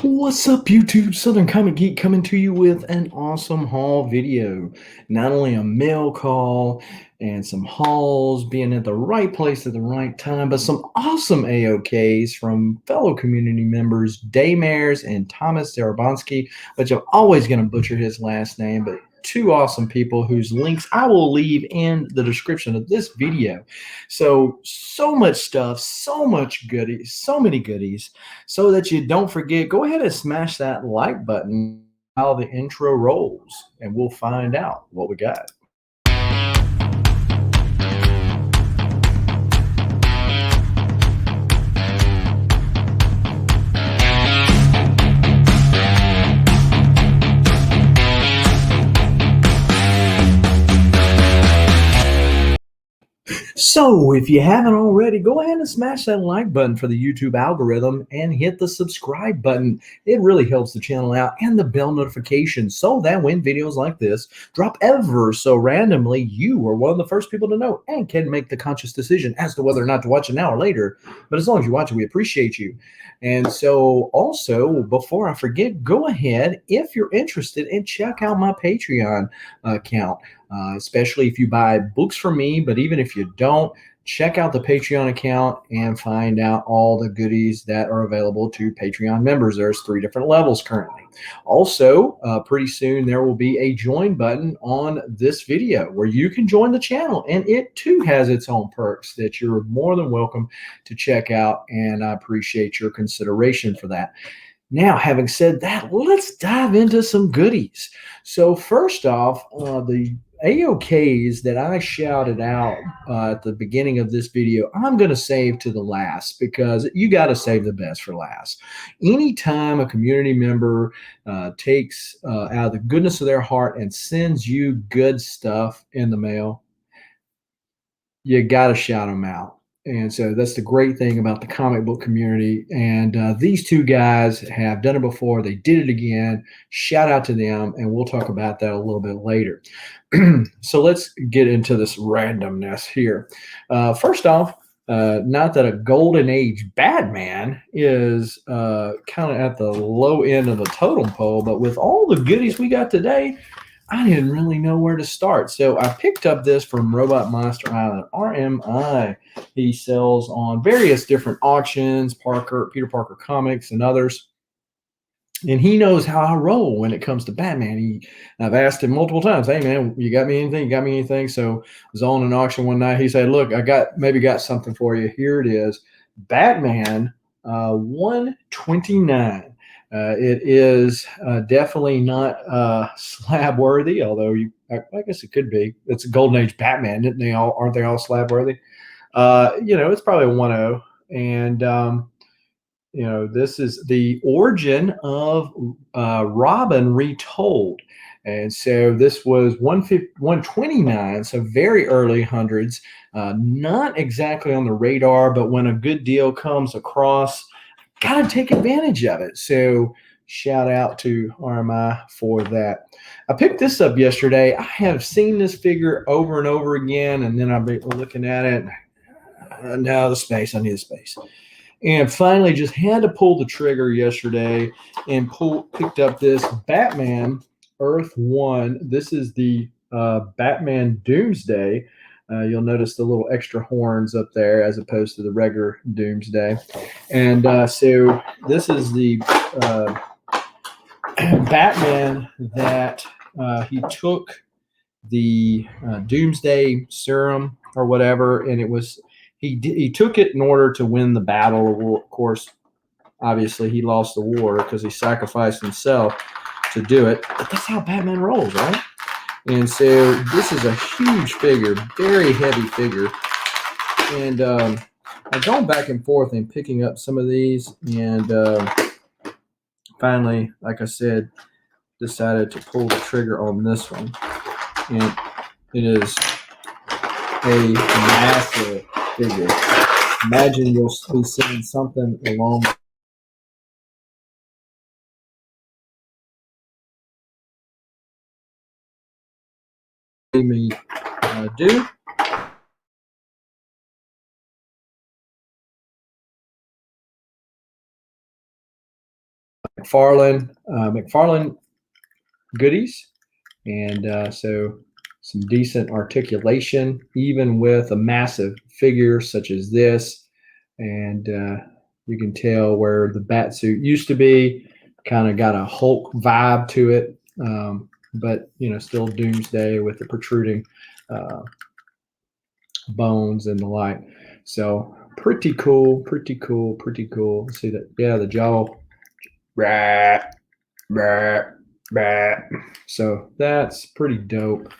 What's up, YouTube? Southern Comic Geek coming to you with an awesome haul video. Not only a mail call and some hauls, being at the right place at the right time, but some awesome AOKs from fellow community members Daymares and Thomas Zarobinski, which I'm always going to butcher his last name, but two awesome people whose links I will leave in the description of this video. So much stuff, so much goodies, so many goodies. So that you don't forget, go ahead and smash that like button while the intro rolls, and we'll find out what we got. So if you haven't already, go ahead and smash that like button for the YouTube algorithm and hit the subscribe button. It really helps the channel out, and the bell notification so that when videos like this drop ever so randomly, you are one of the first people to know and can make the conscious decision as to whether or not to watch it now or later. But as long as you watch it, we appreciate you. And so also, before I forget, go ahead, if you're interested, and check out my Patreon account. Especially if you buy books from me, but even if you don't, check out the Patreon account and find out all the goodies that are available to Patreon members. There's 3 different levels currently. Also, pretty soon there will be a join button on this video where you can join the channel, and it too has its own perks that you're more than welcome to check out, and I appreciate your consideration for that. Now, having said that, let's dive into some goodies. So first off, the AOKs that I shouted out at the beginning of this video, I'm going to save to the last, because you got to save the best for last. Anytime a community member takes out of the goodness of their heart and sends you good stuff in the mail, you got to shout them out. And so that's the great thing about the comic book community. And these two guys have done it before. They did it again. Shout out to them. And we'll talk about that a little bit later. So let's get into this randomness here. First off, not that a golden age Batman is kind of at the low end of the totem pole, but with all the goodies we got today, I didn't really know where to start. So I picked up this from Robot Monster Island, RMI. He sells on various different auctions, Peter Parker Comics, and others. And he knows how I roll when it comes to Batman. I've asked him multiple times, "Hey man, you got me anything? You got me anything?" So I was on an auction one night. He said, "Look, I maybe got something for you. Here it is, Batman 129." It is definitely not slab worthy, although I guess it could be. It's a Golden Age Batman, aren't they all slab worthy? It's probably a 1.0, and this is the origin of Robin retold. And so this was 129, so very early hundreds, not exactly on the radar, but when a good deal comes across, got to take advantage of it. So shout out to RMI for that. I picked this up yesterday. I have seen this figure over and over again, and then I've been looking at it. No, the space. I need the space. And finally just had to pull the trigger yesterday and picked up this Batman Earth 1. This is the Batman Doomsday. You'll notice the little extra horns up there as opposed to the regular Doomsday. And so this is the Batman that he took the Doomsday serum or whatever, and it was he took it in order to win the battle. Of course, obviously he lost the war because he sacrificed himself to do it. But that's how Batman rolls, right? And so this is a huge figure, very heavy figure. And I'm going back and forth and picking up some of these, and finally, like I said, decided to pull the trigger on this one. And it is a massive figure. Imagine you'll be seeing something along me do. McFarlane goodies, and so some decent articulation, even with a massive figure such as this. And you can tell where the bat suit used to be, kind of got a Hulk vibe to it, but still Doomsday with the protruding bones and the like. So pretty cool, pretty cool, pretty cool. See that? Yeah, the jaw. Rah, rah, rah. So that's pretty dope.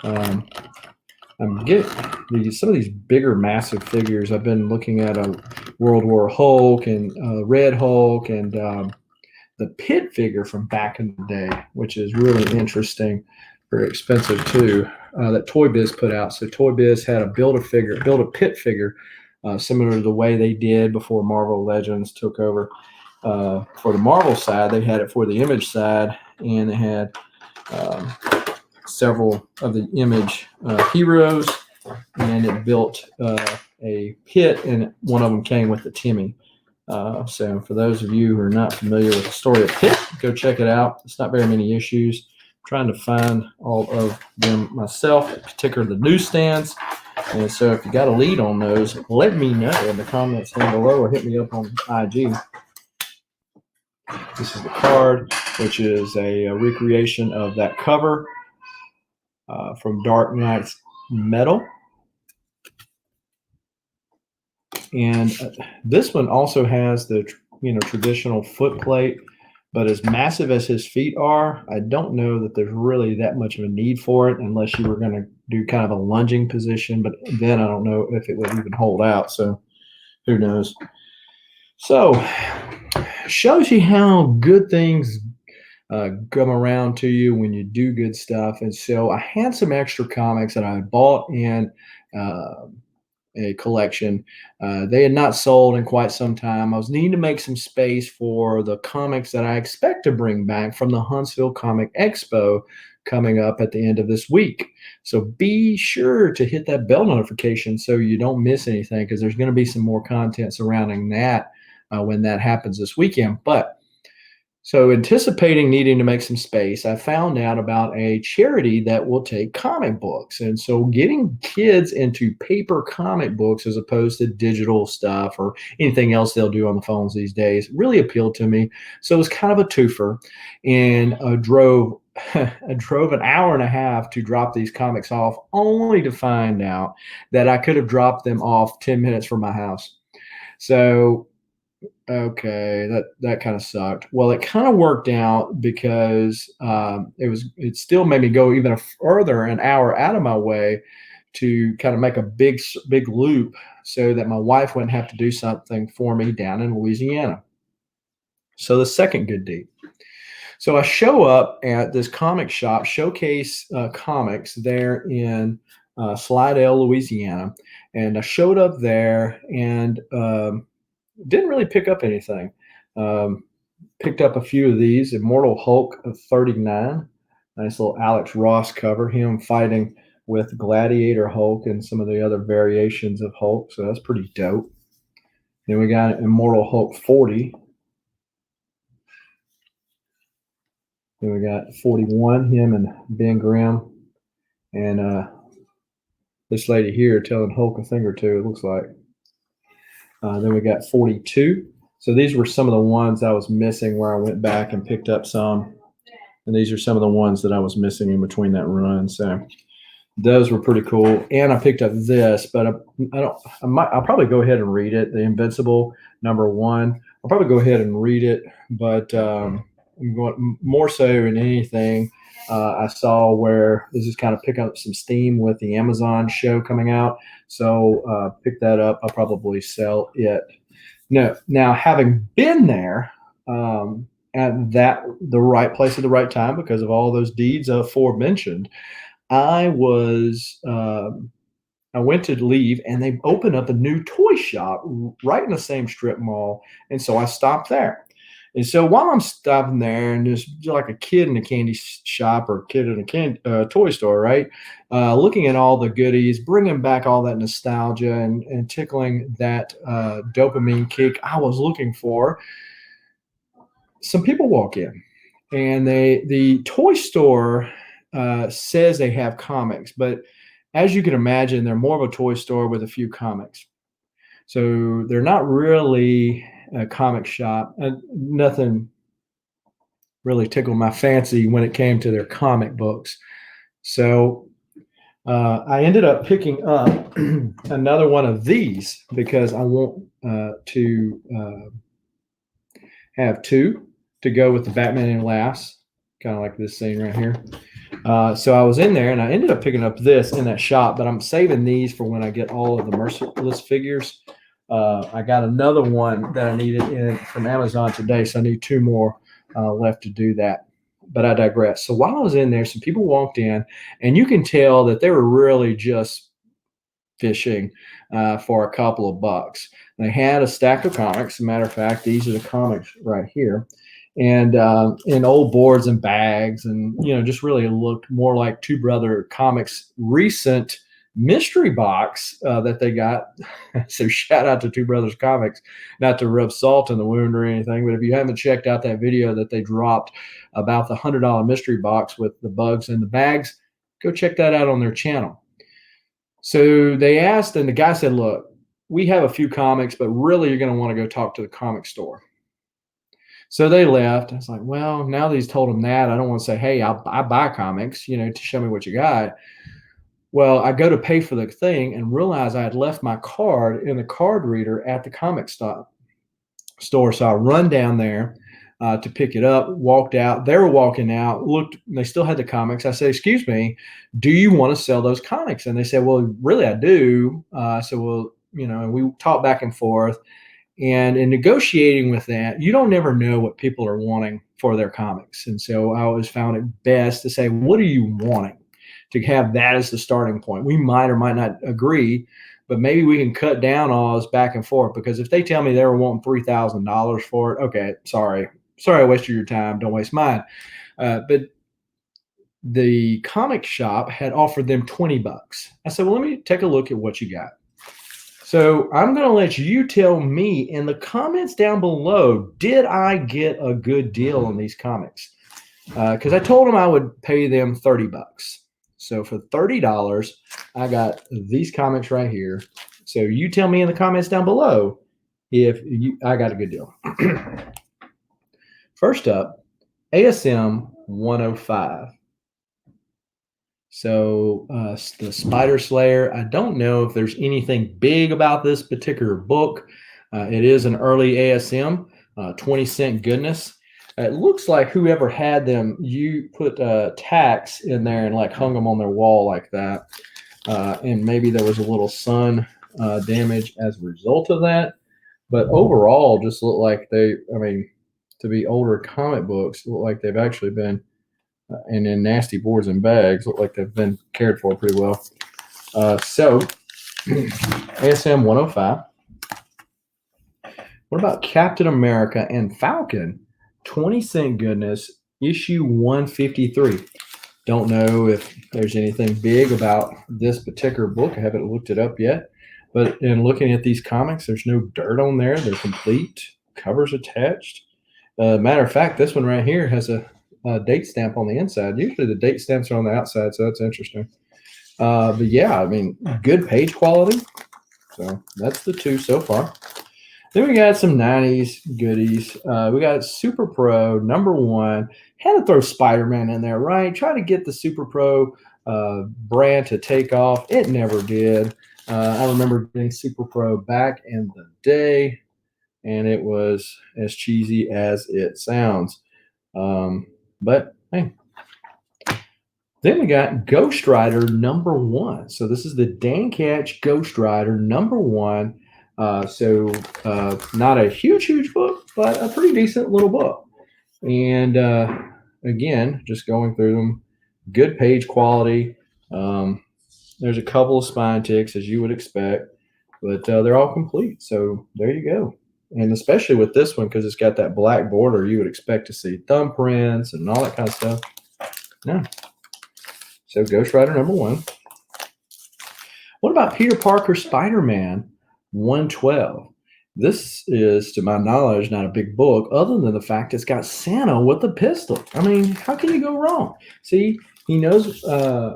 I'm getting some of these bigger, massive figures. I've been looking at a World War Hulk and Red Hulk and the Pit figure from back in the day, which is really interesting. Very expensive too. That Toy Biz put out. So Toy Biz had a build a Pit figure, similar to the way they did before Marvel Legends took over. For the Marvel side, they had it for the Image side, and they had several of the Image heroes, and it built a Pit, and one of them came with the Timmy. So for those of you who are not familiar with the story of Pit, go check it out. It's not very many issues. I'm trying to find all of them myself, particularly the newsstands. And so if you got a lead on those, let me know in the comments down below or hit me up on IG. This is the card, which is a recreation of that cover from Dark Knight's Metal. And this one also has the traditional foot plate, but as massive as his feet are, I don't know that there's really that much of a need for it unless you were going to do kind of a lunging position, but then I don't know if it would even hold out, so who knows. So shows you how good things come around to you when you do good stuff. And so I had some extra comics that I bought in a collection. They had not sold in quite some time. I was needing to make some space for the comics that I expect to bring back from the Huntsville Comic Expo coming up at the end of this week. So be sure to hit that bell notification so you don't miss anything, because there's going to be some more content surrounding that when that happens this weekend. But so anticipating needing to make some space, I found out about a charity that will take comic books. And so getting kids into paper comic books as opposed to digital stuff or anything else they'll do on the phones these days really appealed to me. So it was kind of a twofer, and I drove an hour and a half to drop these comics off, only to find out that I could have dropped them off 10 minutes from my house. So okay, that kind of sucked. Well, it kind of worked out because it still made me go even further, an hour out of my way to kind of make a big loop so that my wife wouldn't have to do something for me down in Louisiana. So the second good deed. So I show up at this comic shop, Showcase Comics, there in Slidell, Louisiana, and I showed up there and didn't really pick up anything. Picked up a few of these. Immortal Hulk of 39. Nice little Alex Ross cover. Him fighting with Gladiator Hulk and some of the other variations of Hulk. So that's pretty dope. Then we got Immortal Hulk 40. Then we got 41, him and Ben Grimm. And this lady here telling Hulk a thing or two, it looks like. Then we got 42. So these were some of the ones I was missing where I went back and picked up some. And these are some of the ones that I was missing in between that run. So those were pretty cool. And I picked up this, but I'll probably go ahead and read it. The Invincible #1. I'll probably go ahead and read it, but I'm going more so than anything. I saw where this is kind of picking up some steam with the Amazon show coming out. So pick that up. I'll probably sell it. No, now having been there at the right place at the right time because of all those deeds aforementioned, I went to leave and they opened up a new toy shop right in the same strip mall. And so I stopped there. And so while I'm stopping there and just like a kid in a candy shop or a kid in a toy store, right, looking at all the goodies, bringing back all that nostalgia and tickling that dopamine kick I was looking for, some people walk in, and the toy store says they have comics, but as you can imagine, they're more of a toy store with a few comics. So they're not really a comic shop. Nothing really tickled my fancy when it came to their comic books. So I ended up picking up another one of these because I want to have two to go with the Batman and Laughs, kind of like this scene right here. So I was in there and I ended up picking up this in that shop, but I'm saving these for when I get all of the Merciless figures. I got another one that I needed from Amazon today, so I need two more left to do that. But I digress. So while I was in there, some people walked in, and you can tell that they were really just fishing for a couple of bucks. They had a stack of comics. As a matter of fact, these are the comics right here. And in old boards and bags, and just really looked more like Two Brother Comics recent mystery box that they got. So shout out to Two Brothers Comics, not to rub salt in the wound or anything, but if you haven't checked out that video that they dropped about the $100 mystery box with the bugs and the bags, go check that out on their channel. So they asked, and the guy said, look, we have a few comics, but really you're going to want to go talk to the comic store. So they left. I was like, well, now that he's told them that, I don't want to say, hey, I buy comics, to show me what you got. Well, I go to pay for the thing and realize I had left my card in the card reader at the comic store. So I run down there to pick it up, walked out. They were walking out, looked, they still had the comics. I said, excuse me, do you want to sell those comics? And they said, well, really, I do. So we'll, and we talked back and forth. And in negotiating with that, you don't never know what people are wanting for their comics. And so I always found it best to say, what are you wanting? To have that as the starting point. We might or might not agree, but maybe we can cut down all this back and forth, because if they tell me they were wanting $3,000 for it, okay, sorry I wasted your time, don't waste mine. But the comic shop had offered them $20. I said, well, let me take a look at what you got. So I'm going to let you tell me in the comments down below, did I get a good deal on these comics? Because I told them I would pay them $30. So for $30, I got these comics right here. So you tell me in the comments down below if I got a good deal. First up, ASM 105. So the Spider Slayer, I don't know if there's anything big about this particular book. It is an early ASM, 20-cent goodness. It looks like whoever had them, you put tacks in there and like hung them on their wall like that. And maybe there was a little sun damage as a result of that. But overall, just look like to be older comic books, look like they've actually been, and in nasty boards and bags, look like they've been cared for pretty well. So ASM 105. What about Captain America and Falcon? 20-cent goodness, issue 153. Don't know if there's anything big about this particular book. I haven't looked it up yet. But in looking at these comics, there's no dirt on there. They're complete. Covers attached. Matter of fact, this one right here has a date stamp on the inside. Usually the date stamps are on the outside, so that's interesting. But yeah, good page quality. So that's the two so far. Then we got some 90s goodies. We got Super Pro #1. Had to throw Spiderman in there, right? Try to get the Super Pro brand to take off. It never did. I remember getting Super Pro back in the day, and it was as cheesy as it sounds. But hey. Then we got Ghost Rider #1. So this is the Dan Catch Ghost Rider #1. Not a huge book, but a pretty decent little book. And again, just going through them, good page quality. There's a couple of spine ticks, as you would expect, but they're all complete. So there you go. And especially with this one, because it's got that black border, you would expect to see thumbprints and all that kind of stuff. No. So Ghost Rider #1. What about Peter Parker Spider-Man 112? This is, to my knowledge, not a big book, other than the fact it's got Santa with a pistol. I mean, how can you go wrong? See, he knows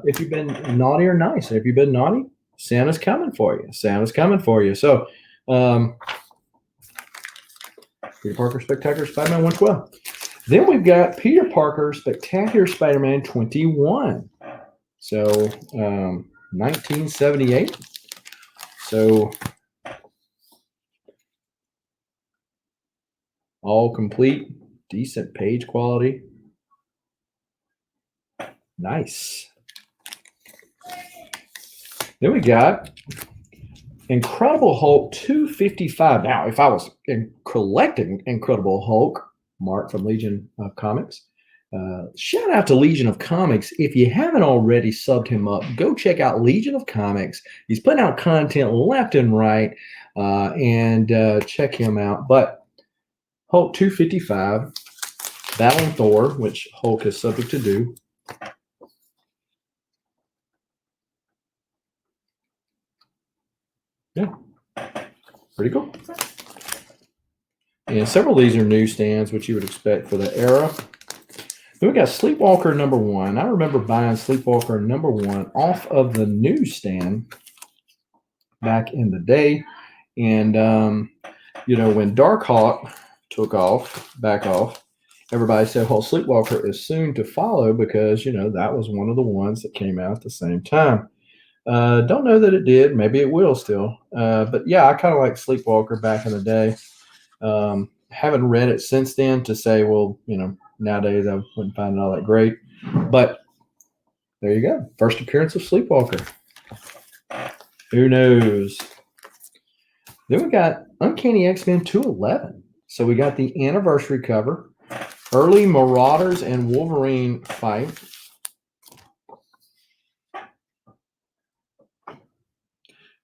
if you've been naughty or nice. If you've been naughty, Santa's coming for you. Santa's coming for you. So, Peter Parker Spectacular Spider-Man 112. Then we've got Peter Parker Spectacular Spider-Man 21. So, 1978. So, all complete, decent page quality. Nice. Then we got Incredible Hulk 255. Now, if I was collecting Incredible Hulk, Mark from Legion of Comics, shout out to Legion of Comics. If you haven't already subbed him up, go check out Legion of Comics. He's putting out content left and right, and check him out. But Hulk 255, battling Thor, which Hulk is subject to do. Yeah, pretty cool. And several of these are newsstands, which you would expect for the era. Then we got Sleepwalker #1. I remember buying Sleepwalker #1 off of the newsstand back in the day. And, when Darkhawk took back off, everybody said, well, Sleepwalker is soon to follow because, that was one of the ones that came out at the same time. Don't know that it did. Maybe it will still. But yeah, I kind of like Sleepwalker back in the day. Haven't read it since then to say, well, nowadays I wouldn't find it all that great. But there you go. First appearance of Sleepwalker. Who knows? Then we got Uncanny X-Men 211. So we got the anniversary cover. Early Marauders and Wolverine fight.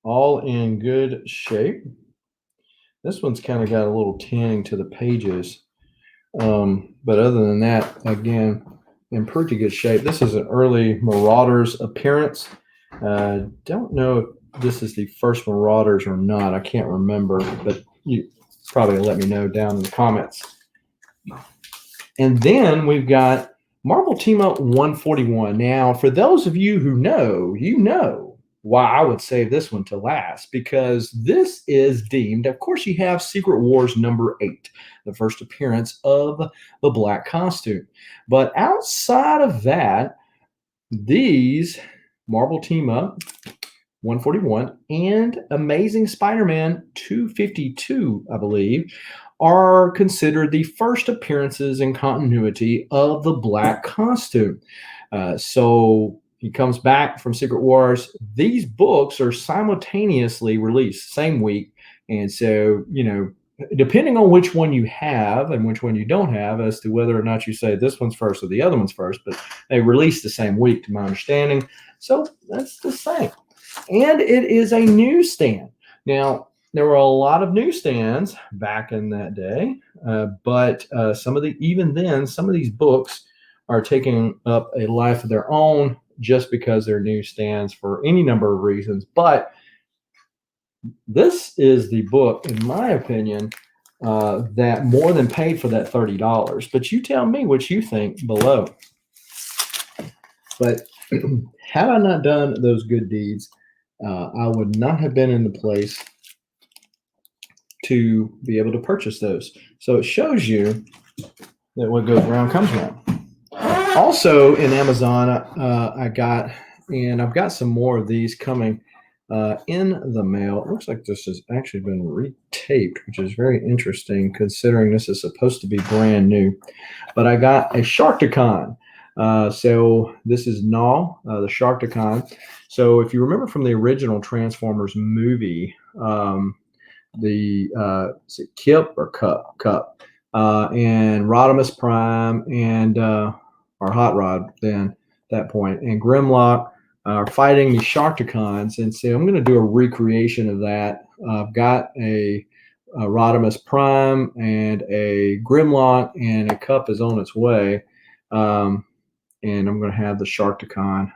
All in good shape. This one's kind of got a little tinning to the pages. But other than that, again, in pretty good shape. This is an early Marauders appearance. Don't know if this is the first Marauders or not. I can't remember, but you probably let me know down in the comments. And then we've got Marvel Teemo 141. Now, for those of you who know, why I would save this one to last, because this is deemed, of course, you have Secret Wars #8, the first appearance of the black costume. But outside of that, these Marvel Team Up 141 and Amazing Spider-Man 252, I believe, are considered the first appearances in continuity of the black costume. So he comes back from Secret Wars. These books are simultaneously released same week. And so, depending on which one you have and which one you don't have as to whether or not you say this one's first or the other one's first, but they release the same week to my understanding. So that's the same. And it is a newsstand. Now, there were a lot of newsstands back in that day, but even then, some of these books are taking up a life of their own just because they're newsstands for any number of reasons. But this is the book, in my opinion, that more than paid for that $30. But you tell me what you think below. But had I not done those good deeds, I would not have been in the place to be able to purchase those. So it shows you that what goes around comes around. Also in Amazon, I've got some more of these coming in the mail. It looks like this has actually been retaped, which is very interesting considering this is supposed to be brand new. But I got a Sharkticon. So this is Null, the Sharkticon. So if you remember from the original Transformers movie, is it Kip or Cup, and Rodimus Prime and or Hot Rod then at that point, and Grimlock are fighting the Sharkticons. And so I'm going to do a recreation of that. I've got a Rodimus Prime and a Grimlock, and a Cup is on its way. And I'm going to have the Sharkticon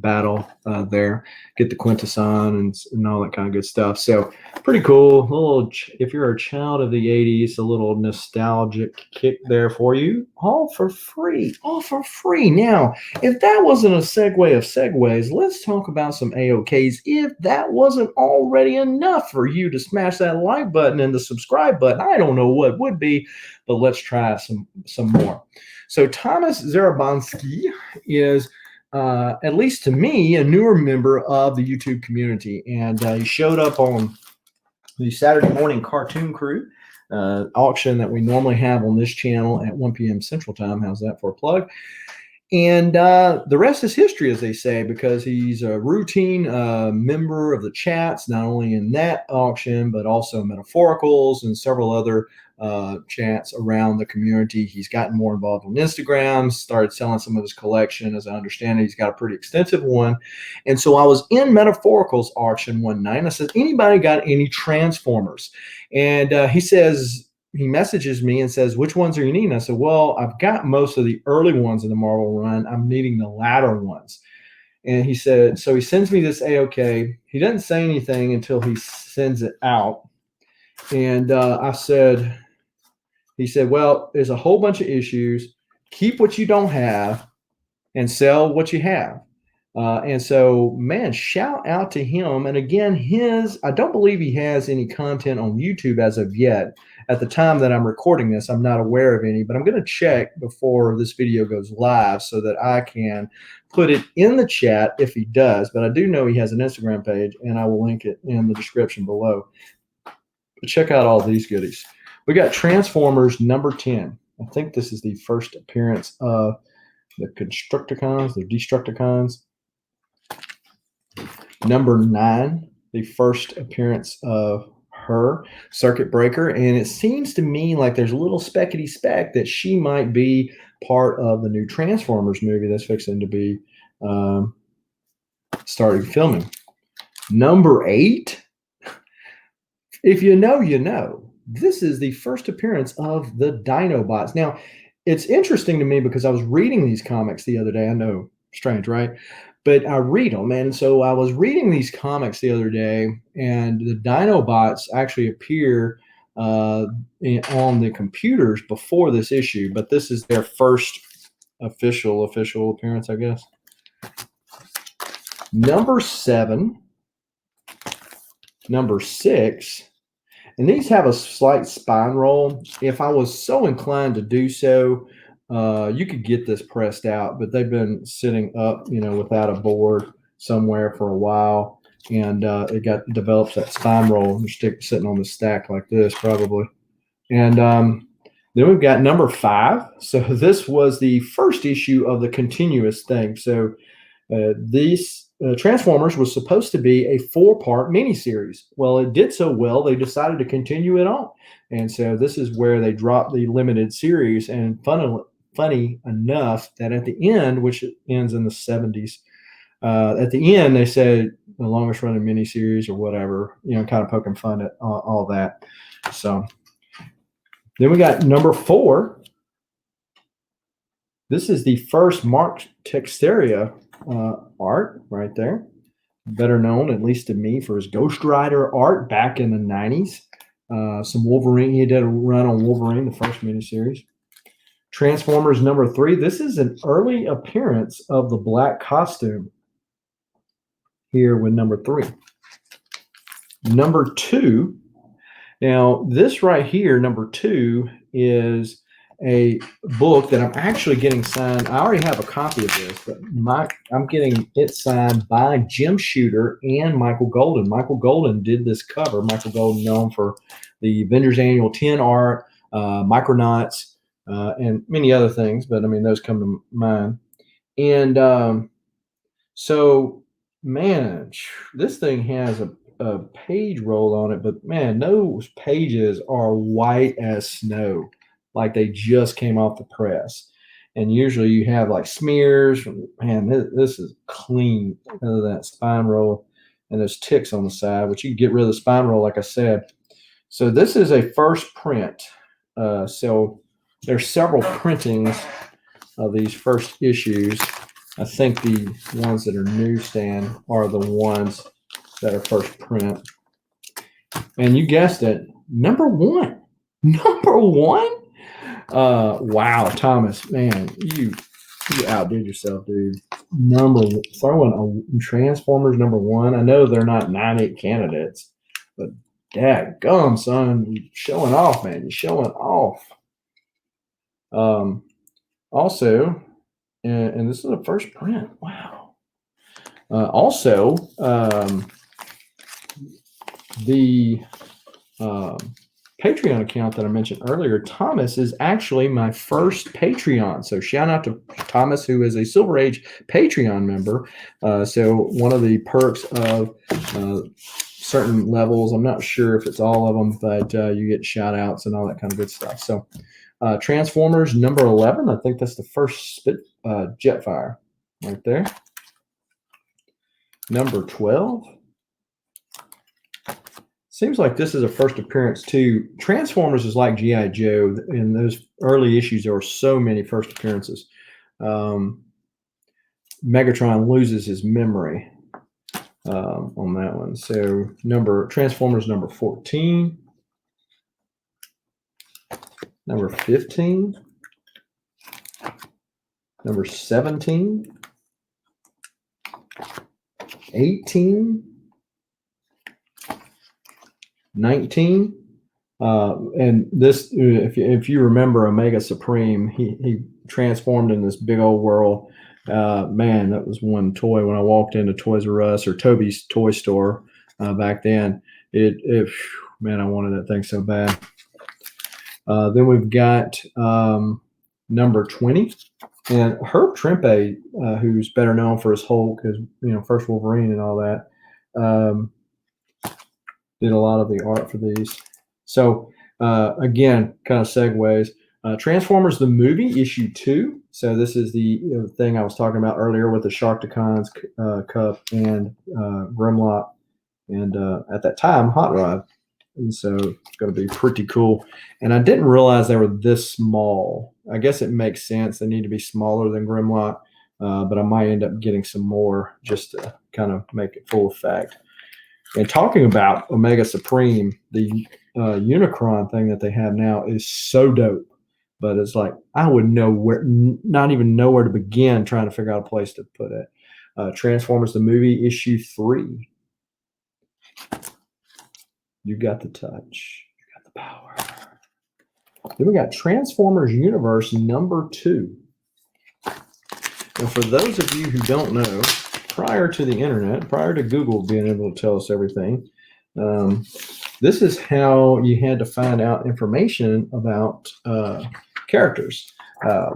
battle there, get the quintesson and all that kind of good stuff. So pretty cool. A little, if you're a child of the 80s, a little nostalgic kick there for you, all for free, all for free. Now, if that wasn't a segue of segues, let's talk about some AOKs. If that wasn't already enough for you to smash that like button and the subscribe button, I don't know what would be, but let's try some more. So Thomas Zarobinski is, at least to me, a newer member of the YouTube community. And he showed up on the Saturday morning cartoon crew auction that we normally have on this channel at 1 p.m. Central Time. How's that for a plug? And the rest is history, as they say, because he's a routine member of the chats, not only in that auction, but also Metaphoricals and several other chats around the community. He's gotten more involved on Instagram, started selling some of his collection. As I understand it, he's got a pretty extensive one. And so I was in Metaphoricals auction one night, and I said, anybody got any Transformers? And he messages me and says, which ones are you needing? I said, well, I've got most of the early ones in the Marvel run. I'm needing the latter ones. And he said, so he sends me this AOK. He doesn't say anything until he sends it out. And he said, well, there's a whole bunch of issues. Keep what you don't have and sell what you have. And so, man, shout out to him. And again, I don't believe he has any content on YouTube as of yet. At the time that I'm recording this, I'm not aware of any, but I'm going to check before this video goes live so that I can put it in the chat if he does. But I do know he has an Instagram page, and I will link it in the description below. But check out all these goodies. We got Transformers number 10. I think this is the first appearance of the Constructicons, the Destructicons. Number 9, the first appearance of her, Circuit Breaker. And it seems to me like there's a little speckety speck that she might be part of the new Transformers movie that's fixing to be started filming. Number 8, if you know, you know. This is the first appearance of the Dinobots. Now, it's interesting to me because I was reading these comics the other day. I know, strange, right? But I read them. And so I was reading these comics the other day, and the Dinobots actually appear on the computers before this issue. But this is their first official appearance, I guess. Number 7, number 6. And these have a slight spine roll. If I was so inclined to do so, you could get this pressed out, but they've been sitting up, without a board somewhere for a while, and it develops that spine roll sitting on the stack like this, probably. And then we've got number 5. So this was the first issue of the continuous thing. So these Transformers was supposed to be a 4-part miniseries. Well, it did so well, they decided to continue it on. And so this is where they dropped the limited series. And funny enough that at the end, which ends in the 70s, at the end, they said the longest running miniseries or whatever, kind of poking fun at all that. So then we got number 4. This is the first Mark Texeira art right there, better known, at least to me, for his Ghost Rider art back in the 90s. Some Wolverine. He did a run on Wolverine, the first miniseries. Transformers number 3. This is an early appearance of the black costume here with number 3. Number 2. Now, this right here, number 2, is a book that I'm actually getting signed. I already have a copy of this, but I'm getting it signed by Jim Shooter and Michael Golden. Michael Golden did this cover. Michael Golden, known for the Avengers Annual 10 art, Micronauts, and many other things, but I mean, those come to mind. And so, man, this thing has a page roll on it, but man, those pages are white as snow, like they just came off the press. And usually you have like smears. Man, this is clean. Other than that spine roll and those ticks on the side, which you can get rid of the spine roll, like I said. So this is a first print. So there's several printings of these first issues. I think the ones that are newsstand are the ones that are first print. And you guessed it, number one. Number one? Wow, Thomas, man, you outdid yourself, dude. Throwing a Transformers number one. I know they're not 98 candidates, but dadgum, son, you showing off, man. You're showing off. Also, and this is the first print. Wow. Also, the Patreon account that I mentioned earlier, Thomas, is actually my first Patreon. So shout out to Thomas, who is a Silver Age Patreon member. So one of the perks of certain levels, I'm not sure if it's all of them, but you get shout outs and all that kind of good stuff. So Transformers number 11, I think that's the first Jetfire right there. Number 12. Seems like this is a first appearance too. Transformers is like G.I. Joe. In those early issues, there were so many first appearances. Megatron loses his memory on that one. So Transformers number 14. Number 15. Number 17. 18. 19. And this, if you remember Omega Supreme, he transformed in this big old world. Man, that was one toy when I walked into Toys R Us or Toby's toy store back then. Man, I wanted that thing so bad. Then we've got number 20, and Herb Trimpe, who's better known for his Hulk, as first Wolverine and all that. Did a lot of the art for these. So again, kind of segues. Transformers the movie, issue 2. So this is the thing I was talking about earlier with the Sharkticons Cup and Grimlock, and at that time Hot Rod. And so it's going to be pretty cool. And I didn't realize they were this small. I guess it makes sense. They need to be smaller than Grimlock, but I might end up getting some more just to kind of make it full effect. And talking about Omega Supreme, the Unicron thing that they have now is so dope. But it's like I would not even know where to begin trying to figure out a place to put it. Transformers the movie, issue 3. You got the touch. You got the power. Then we got Transformers Universe number 2. And for those of you who don't know, prior to the internet, prior to Google being able to tell us everything, this is how you had to find out information about characters.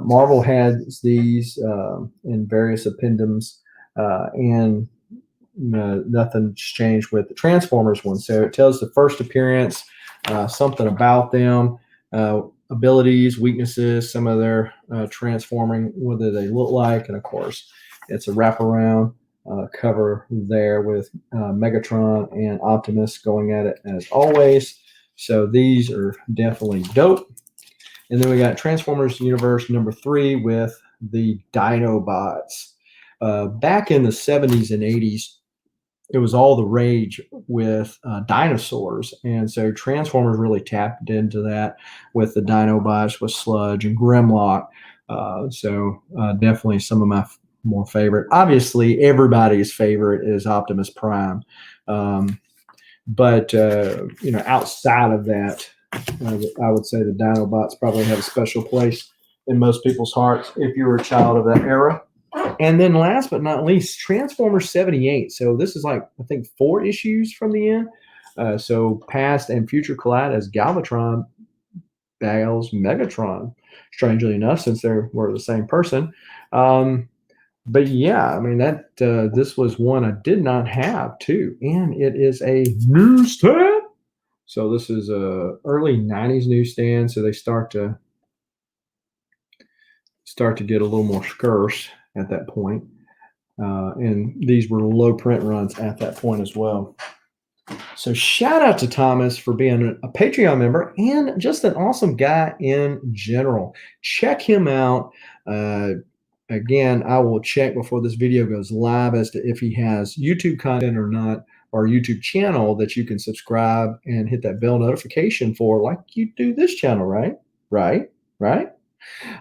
Marvel had these in various addendums, and nothing's changed with the Transformers one. So it tells the first appearance, something about them, abilities, weaknesses, some of their transforming, what do they look like, and of course, it's a wraparound cover there with Megatron and Optimus going at it as always. So these are definitely dope. And then we got Transformers Universe number 3 with the Dinobots. Back in the 70s and 80s, it was all the rage with dinosaurs. And so Transformers really tapped into that with the Dinobots, with Sludge and Grimlock. So definitely some of my more favorite. Obviously, everybody's favorite is Optimus Prime. But outside of that, I would say the Dinobots probably have a special place in most people's hearts if you were a child of that era. And then last but not least, Transformers 78. So this is like, I think, 4 issues from the end. So past and future collide as Galvatron battles Megatron, strangely enough, since they were the same person. But yeah, I mean, that this was one I did not have too. And it is a newsstand. So this is a early 90s newsstand. So they start to get a little more scarce at that point. And these were low print runs at that point as well. So shout out to Thomas for being a Patreon member and just an awesome guy in general. Check him out. again, I will check before this video goes live as to if he has YouTube content or not, or YouTube channel that you can subscribe and hit that bell notification for, like you do this channel, right? Right?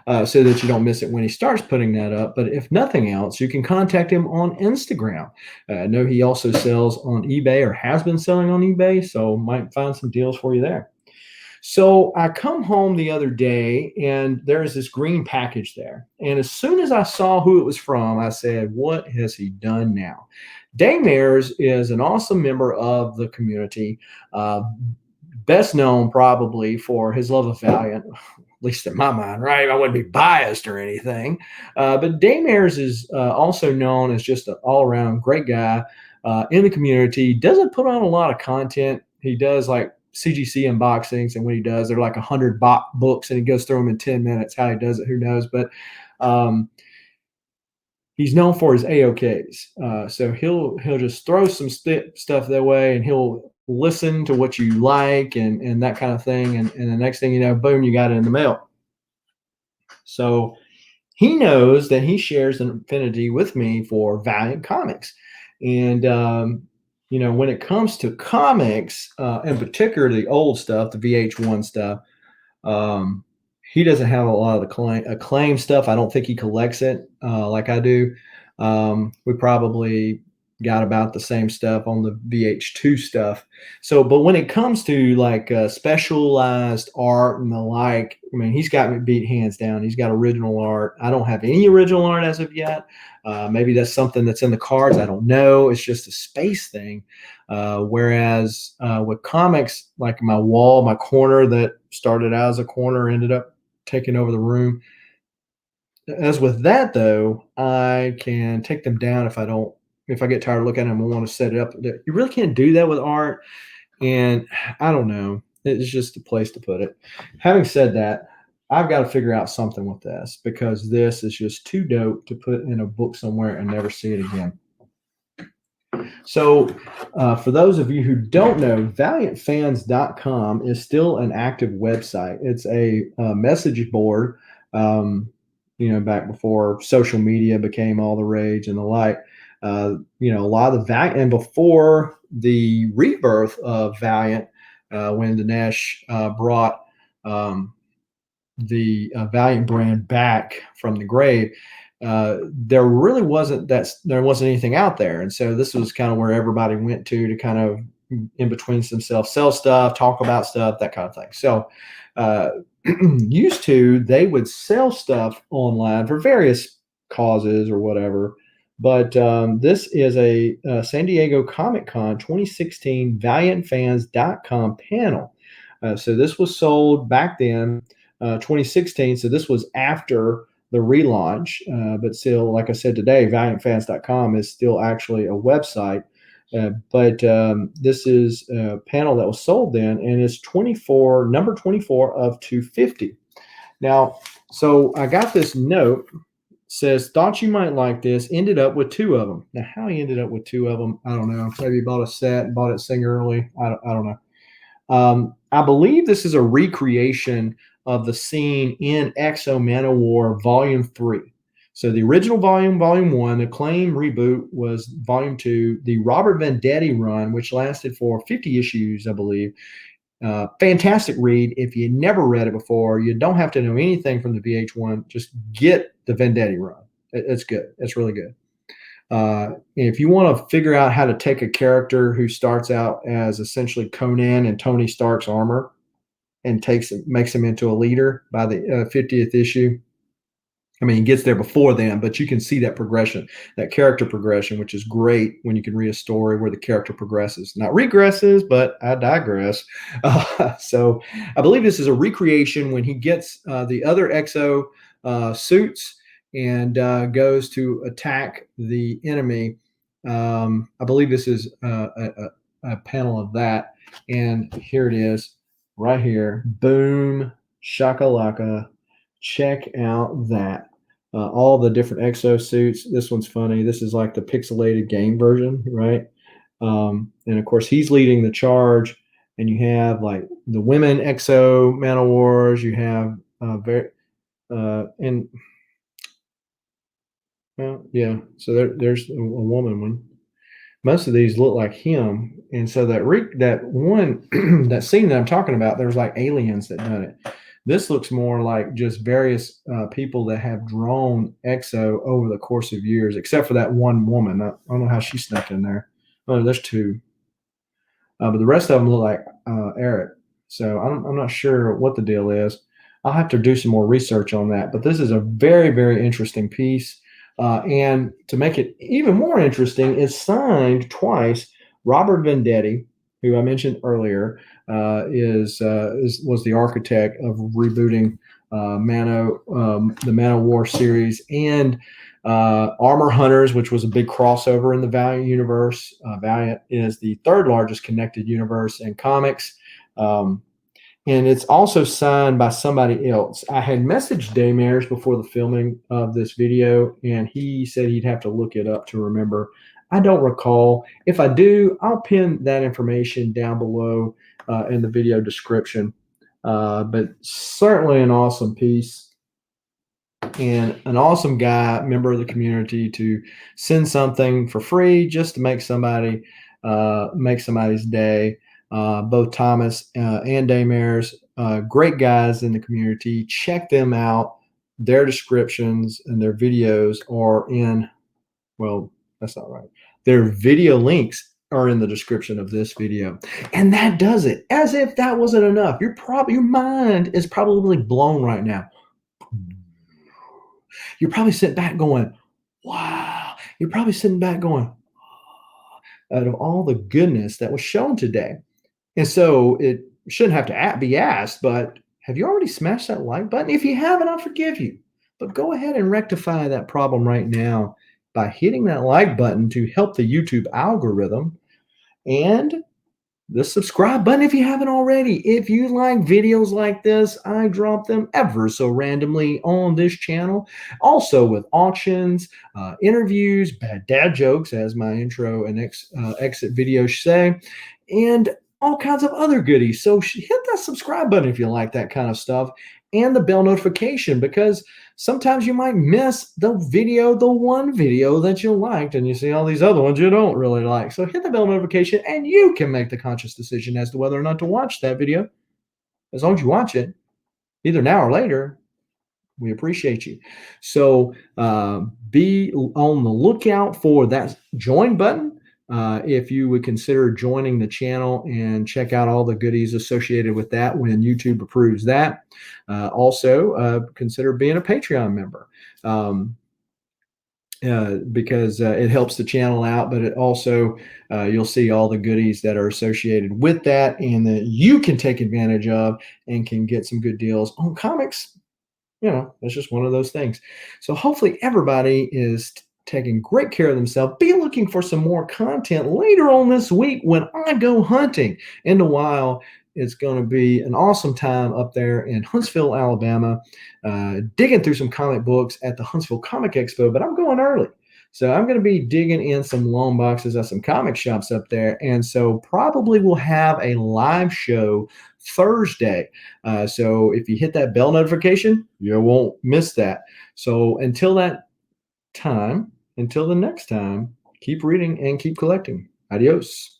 So that you don't miss it when he starts putting that up. But if nothing else, you can contact him on Instagram. I know he also sells on eBay, or has been selling on eBay, so might find some deals for you there. So I come home the other day and there's this green package there. And as soon as I saw who it was from, I said, what has he done now? Daymares is an awesome member of the community, uh, best known probably for his love of Valiant, at least in my mind, right? I wouldn't be biased or anything. But Daymares is also known as just an all around great guy in the community. Doesn't put on a lot of content. He does like CGC unboxings, and when he does, they're like 100 books, and he goes through them in 10 minutes. How he does it, who knows? But um, he's known for his Aoks. So he'll just throw some stuff that way, and he'll listen to what you like and that kind of thing. And the next thing you know, boom, you got it in the mail. So he knows that he shares an affinity with me for Valiant comics. And, when it comes to comics, in particular, the old stuff, the VH1 stuff, um, he doesn't have a lot of the acclaim stuff. I don't think he collects it like I do. We probably got about the same stuff on the VH2 stuff. So, but when it comes to like specialized art and the like, I mean, he's got me beat hands down. He's got original art. I don't have any original art as of yet. Maybe that's something that's in the cards. I don't know. It's just a space thing. Whereas with comics, like my wall, my corner that started out as a corner ended up taking over the room. As with that though, I can take them down if I get tired of looking at them and want to set it up. You really can't do that with art. And I don't know. It's just a place to put it. Having said that, I've got to figure out something with this, because this is just too dope to put in a book somewhere and never see it again. So for those of you who don't know, Valiantfans.com is still an active website. It's a message board, back before social media became all the rage and the like. A lot of the Valiant, and before the rebirth of Valiant, when Dinesh brought the Valiant brand back from the grave, there really wasn't anything out there. And so this was kind of where everybody went to kind of in between themselves, sell stuff, talk about stuff, that kind of thing. So used to, they would sell stuff online for various causes or whatever. But this is a San Diego Comic Con 2016 Valiantfans.com panel. So this was sold back then, 2016. So this was after the relaunch, but still, like I said today, Valiantfans.com is still actually a website. But this is a panel that was sold then, and it's number 24 of 250. Now, so I got this note, says, thought you might like this, ended up with 2 of them. Now, how he ended up with 2 of them, I don't know. Maybe he bought a set and bought it singularly. I don't know. I believe this is a recreation of the scene in X-O Manowar Volume 3. So the original volume, Volume 1, the Acclaim reboot was Volume 2. The Robert Venditti run, which lasted for 50 issues, I believe. Fantastic read. If you never read it before, you don't have to know anything from the VH1. Just get the Venditti run. It's good. It's really good. If you want to figure out how to take a character who starts out as essentially Conan and Tony Stark's armor and makes him into a leader by the 50th issue. I mean, he gets there before then, but you can see that progression, that character progression, which is great when you can read a story where the character progresses, not regresses, but I digress. So I believe this is a recreation when he gets the other X-O suits and goes to attack the enemy. I believe this is a panel of that. And here it is right here. Boom, shakalaka. Check out that. All the different X-O suits. This one's funny. This is like the pixelated game version, right? And of course, he's leading the charge. And you have like the women X-O Manowars. You have and Well, yeah. So there's a woman one. Most of these look like him, and so that one that scene that I'm talking about, there's like aliens that done it. This looks more like just various people that have drawn Exo over the course of years, except for that one woman. I don't know how she snuck in there. Oh, there's two, but the rest of them look like Eric. So I'm not sure what the deal is. I'll have to do some more research on that. But this is a very, very interesting piece. And to make it even more interesting, it's signed twice. Robert Vendetti, who I mentioned earlier, was the architect of rebooting the Man War series, and Armor Hunters, which was a big crossover in the Valiant universe. Valiant is the third largest connected universe in comics. And it's also signed by somebody else. I had messaged Daymares before the filming of this video, and he said he'd have to look it up to remember. I don't recall. If I do, I'll pin that information down below in the video description. But certainly an awesome piece and an awesome guy, member of the community, to send something for free just to make somebody's day. Both Thomas and Daymares, great guys in the community. Check them out. Their descriptions and their videos are in, well, that's not right. Their video links are in the description of this video. And that does it. As if that wasn't enough. Your mind is probably blown right now. You're probably sitting back going, wow. You're probably sitting back going, out of all the goodness that was shown today. And so it shouldn't have to be asked, but have you already smashed that like button? If you haven't, I'll forgive you. But go ahead and rectify that problem right now by hitting that like button to help the YouTube algorithm, and the subscribe button if you haven't already. If you like videos like this, I drop them ever so randomly on this channel. Also with auctions, interviews, bad dad jokes, as my intro and exit videos say, and all kinds of other goodies. So hit that subscribe button if you like that kind of stuff, and the bell notification, because sometimes you might miss the one video that you liked, and you see all these other ones you don't really like. So hit the bell notification, and you can make the conscious decision as to whether or not to watch that video. As long as you watch it, either now or later, we appreciate you. So be on the lookout for that join button. If you would consider joining the channel and check out all the goodies associated with that when YouTube approves that. Also, consider being a Patreon member. Because it helps the channel out, but it also you'll see all the goodies that are associated with that, and that you can take advantage of and can get some good deals on comics. It's just one of those things. So hopefully everybody is taking great care of themselves. Be looking for some more content later on this week when I go hunting. In a while, it's going to be an awesome time up there in Huntsville, Alabama, digging through some comic books at the Huntsville Comic Expo, but I'm going early. So I'm going to be digging in some long boxes at some comic shops up there. And so probably we'll have a live show Thursday. So if you hit that bell notification, you won't miss that. So until the next time, keep reading and keep collecting. Adios.